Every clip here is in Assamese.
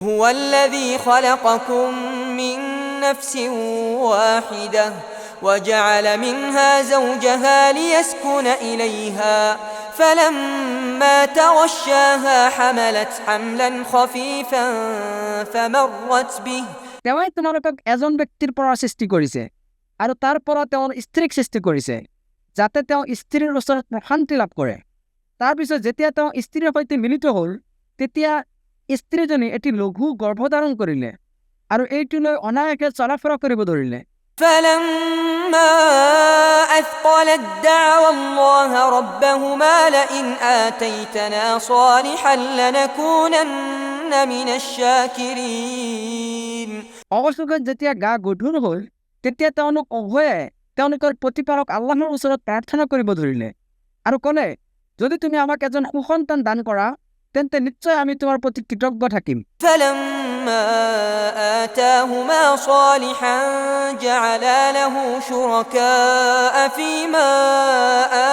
هو الذي خلقكم من نفس واحدة وجعل منها زوجها ليسكن إليها فلما تغشاها حملت حملا خفيفا فمرت به তেওঁই তোমালোকক এজন ব্যক্তিৰ পৰা সৃষ্টি কৰিছে আৰু তাৰ পৰা তেওঁৰ স্ত্ৰীক সৃষ্টি কৰিছে যাতে তেওঁ স্ত্ৰীৰ ওচৰত শান্তি লাভ কৰে। তাৰপিছত যেতিয়া তেওঁ স্ত্ৰীৰ সৈতে মিলিত হ'ল তেতিয়া স্ত্ৰীজনী এটি লঘু গৰ্ভধাৰণ কৰিলে আৰু এইটো লৈ অনায়াসে চলাফৰা কৰিব ধৰিলে। فلما أثقلت دعوا الله ربهما لئن آتيتنا صالحا لنكونن من الشاكرين অৱশেষত যেতিয়া গা গধুৰ হ'ল তেতিয়া তেওঁলোক উভয়ে তেওঁলোকৰ প্ৰতিপালক আল্লাহৰ ওচৰত প্ৰাৰ্থনা কৰিব ধৰিলে আৰু ক'লে, যদি তুমি আমাক এজন সুসন্তান দান কৰা তেন্তে নিশ্চয় আমি তোমাৰ প্ৰতি কৃতজ্ঞ থাকিম। فلما آتاهما صالحا جعلا له شركاء فيما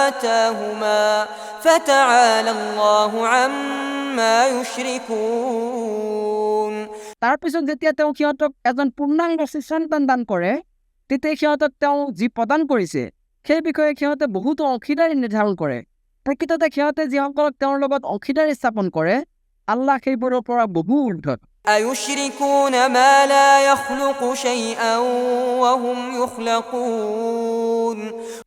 آتاهما فتعالى الله عما يشركون তাৰপিছত যেতিয়া তেওঁ সিহঁতক এজন পূৰ্ণাংগ সন্তান দান কৰে তেতিয়া সিহঁতক তেওঁ যি প্ৰদান কৰিছে সেই বিষয়ে সিহঁতে বহুতো অংশীদাৰী নিৰ্ধাৰণ কৰে। প্ৰকৃততে সিহঁতে যিসকলক তেওঁৰ লগত অংশীদাৰী স্থাপন কৰে আল্লাহ সেইবোৰৰ পৰা বহু ঊৰ্ধত। أيشركون ما لا يخلق شيئا وهم يخلقون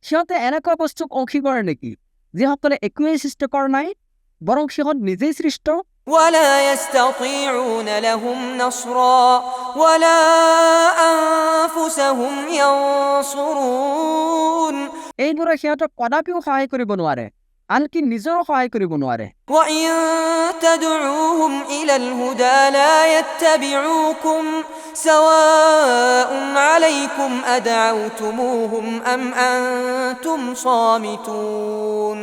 সিহঁতে এনেকুৱা বস্তুক অংশী কৰে নেকি যিসকলে একোৱেই সৃষ্টি কৰা নাই বৰং সিহঁত নিজেই সৃষ্ট। ولا يستطيعون لهم نصرا ولا أنفسهم ينصرون এইবোৰে সিহঁতক কদাপিও সহায় কৰিব নোৱাৰে আনকি নিজৰো সহায় কৰিব নোৱাৰে। وإن تدعوهم إلى الهدى لا يتبعوكم سواء عليكم أدعوتموهم أم أنتم صامتون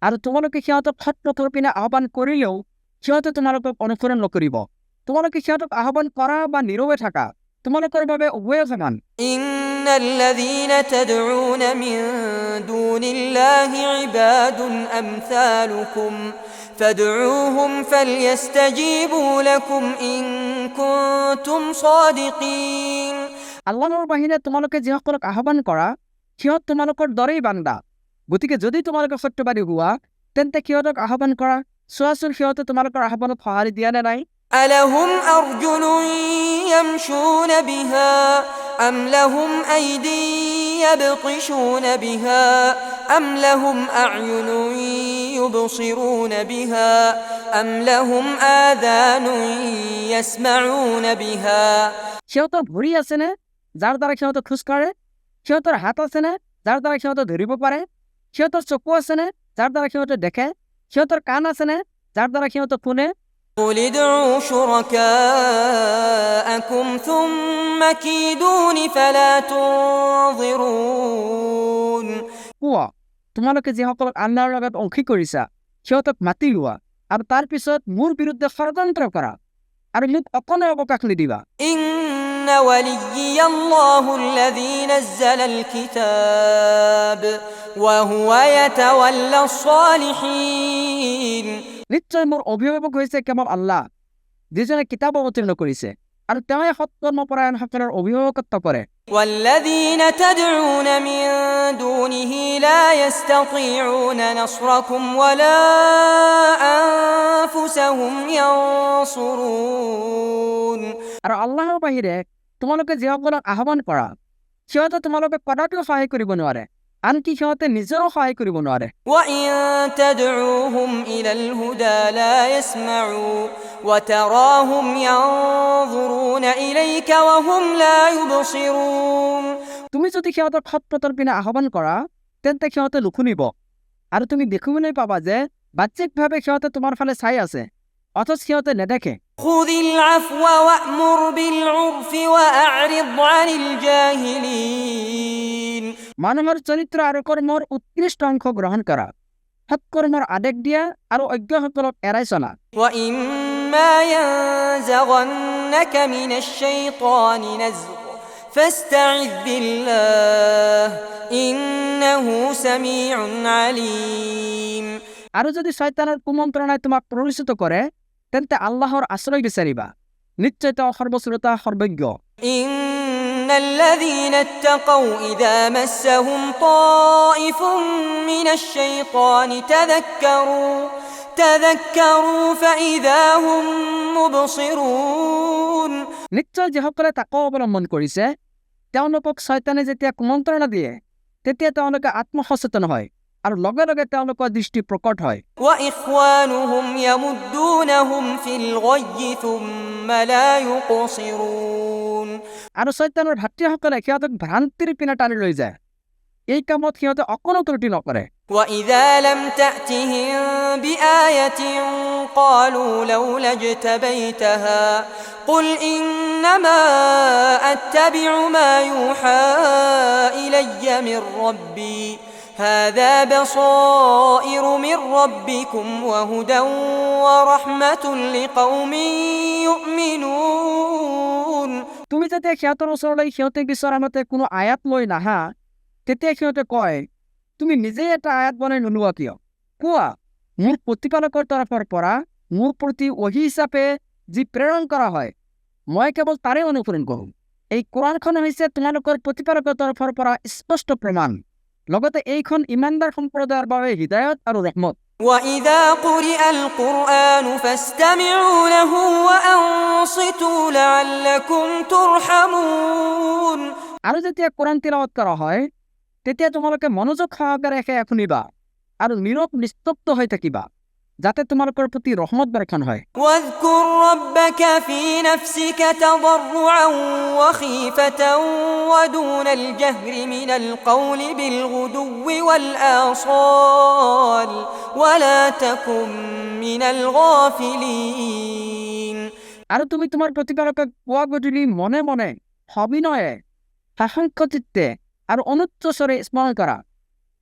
আৰু তোমালোকে সিহঁতক সৎপথৰ পিনে আহ্বান কৰিলেও সিহঁতে তোমালোকক অনুসৰণ নকৰিব। তোমালোকে সিহঁতক আহ্বান কৰা বা নীৰৱে থাকা তোমালোকৰ বাবে উভয়ে সমান। إن الذين تدعون من دون الله عباد أمثالكم فادعوهم فليستجيبوا لكم إن كنتم صادقين আল্লাহৰ বাহিৰে তোমালোকে যিসকলক আহ্বান কৰা সিহঁত তোমালোকৰ দৰেই বান্দা, গতিকে যদি তোমালোকে সত্যবাদী হোৱা তেন্তে সিহঁতক আহ্বান কৰা, চোৱাচোন সিহঁতে তোমালোকৰ আহ্বানত সঁহাৰি দিয়া নে নাই। ألهم أرجل يمشون بها أم لهم أيدي يبطشون بها أم لهم أعين يبصرون بها أم لهم آذان يسمعون بها সিহঁতৰ ভৰি আছেনে যাৰ দ্বাৰা সিহঁতে খোজকাঢ়ে, সিহঁতৰ হাত আছেনে যাৰ দ্বাৰা সিহঁতে ধৰিব পাৰে, সিহঁতৰ চকু আছেনে যাৰ দ্বাৰা সিহঁতে দেখে, সিহঁতৰ কাণ আছেনে যাৰ দ্বাৰা সিহঁতে শুনে। قل ادعوا شركاءكم ثم كيدون فلا تنظرون কোৱা, তোমালোকে যিসকলক আল্লাহৰ লগত অংশী কৰিছা সিহঁতক মাতি লোৱা আৰু তাৰ পিছত মোৰ বিৰুদ্ধে ষড়যন্ত্ৰ কৰা আৰু মোক অকণো অৱকাশ নিদিবা। إن وليي الله الذي نزل الكتاب وهو يتولى الصالحين নিশ্চয় মোৰ অভিভাৱক হৈছে কেৱল আল্লাহ যিজনে কিতাপ অৱতীৰ্ণ কৰিছে আৰু তেওঁৱে সৎকৰ্মপৰায়ণসকলৰ অভিভাৱকত্ব কৰে। والذين تدعون من دونه لا يستطيعون نصركم ولا أنفسهم ينصرون আৰু আল্লাহৰ বাহিৰে তোমালোকে যিসকলক আহ্বান কৰা সিহঁতে তোমালোকে কদাপিও সহায় কৰিব নোৱাৰে আনকি সিহঁতে নিজৰো সহায় কৰিব নোৱাৰে। وإن تدعوهم إلى الهدى لا يسمعوا وتراهم ينظرون إليك وهم لا يبصرون তুমি যদি সিহঁতক সৎপথৰ পিনে আহ্বান কৰা তেন্তে সিহঁতে নুশুনিব আৰু তুমি দেখিবলৈ পাবা যে বাহ্যিকভাৱে সিহঁতে তোমাৰ ফালে চাই আছে অথচ সিহঁতে নেদেখে। خذ العفو وأمر بالعرف وأعرض عن الجاهلين মানুহৰ চৰিত্ৰ আৰু কৰ্মৰ উৎকৃষ্ট অংশ গ্ৰহণ কৰা, সৎকৰ্মৰ আদেশ দিয়া আৰু অজ্ঞসকলক এৰাই চলা। وإما ينزغنك من الشيطان نزغ فاستعذ بالله إنه سميع عليم আৰু যদি শয়তানৰ কুমন্ত্ৰণাই তোমাক প্ৰৰোচিত কৰে তেন্তে আল্লাহৰ আশ্ৰয় বিচাৰিবা, নিশ্চয় তেওঁ সৰ্বশ্ৰোতা সৰ্বজ্ঞ। إن الذين اتقوا إذا مسهم طائف من الشيطان تذكروا فإذا هم مبصرون নিশ্চয় যিসকলে তাকো অৱলম্বন কৰিছে তেওঁলোকক শয়তানে যেতিয়া কুমন্ত্ৰণা দিয়ে তেতিয়া তেওঁলোকে আত্মসচেতন হয় আৰু লগে লগে তেওঁলোকৰ দৃষ্টি প্ৰকট হয়। وإخوانهم يمدونهم في الغي ثم لا يقصرون আৰু শয়তানৰ ভাতৃসকলে সিহঁতক ভ্ৰান্তিৰ পিনে টানি লৈ যায়। এই কামত সিহঁতে অকণো ত্ৰুটি নকৰে। وإذا لم تأتهم بآية قالوا لولا اجتبيتها قل إنما أتبع ما يوحى إلي من ربي هذا بصائر من ربكم وهدى ورحمة لقوم يؤمنون তুমি যেতিয়া সিহঁতৰ ওচৰলৈ সিহঁতে বিচৰা মতে কোনো আয়াত লৈ নাহা তেতিয়া সিহঁতে কয় তুমি নিজেই এটা আয়াত বনাই নোলোৱা কিয়? কোৱা মোৰ প্ৰতিপালকৰ তৰফৰ পৰা মোৰ প্ৰতি ওহী হিচাপে যি প্ৰেৰণ কৰা হয় মই কেৱল তাৰে অনুসৰণ কৰোঁ। এই কোৰাণখন হৈছে তোমালোকৰ প্ৰতিপালকৰ তৰফৰ পৰা স্পষ্ট প্ৰমাণ। লগতে এইখন ইমানদাৰ সম্প্ৰদায়ৰ বাবে হৃদায়ত আৰু ৰহমত। وإذا قرئ القرآن فاستمعوا له وأنصتوا لعلكم ترحمون আৰু যেতিয়া কোৰাণ তিলাৱত কৰা হয় তেতিয়া তোমালোকে মনোযোগ সহকাৰে সেয়া শুনিবা আৰু নীৰৱ নিস্তব্ধ হৈ থাকিবা যাতে তোমালোকৰ প্ৰতি ৰহমত বৰ্ষণ হয়। واذكر ربك في نفسك تضرعا وخيفة ودون الجهر من القول بالغدو والآصال ولا تكن من الغافلين আৰু তুমি তোমাৰ প্ৰতিপালকক পুৱা গধূলি মনে মনে সবিনয়ে সাশংক চিত্তে আৰু অনুচ্চ স্বৰে স্মৰণ কৰা।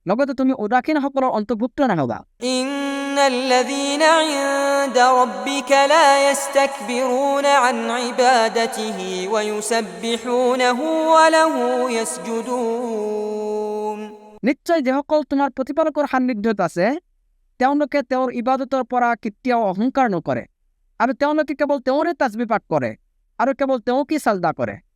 লগতে তুমি উদাসীনসকলৰ অন্তৰ্ভুক্ত নহবা। إن الذين عند ربك لا يستكبرون عن عبادته ويسبحونه وله يسجدون নিশ্চয় যিসকল তোমাৰ প্ৰতিপালকৰ সান্নিধ্যত আছে তেওঁলোকে তেওঁৰ ইবাদতৰ পৰা কেতিয়াও অহংকাৰ নকৰে আৰু তেওঁলোকে কেৱল তেওঁৰে তাজবি পাঠ কৰে আৰু কেৱল তেওঁকেই চাজদা কৰে।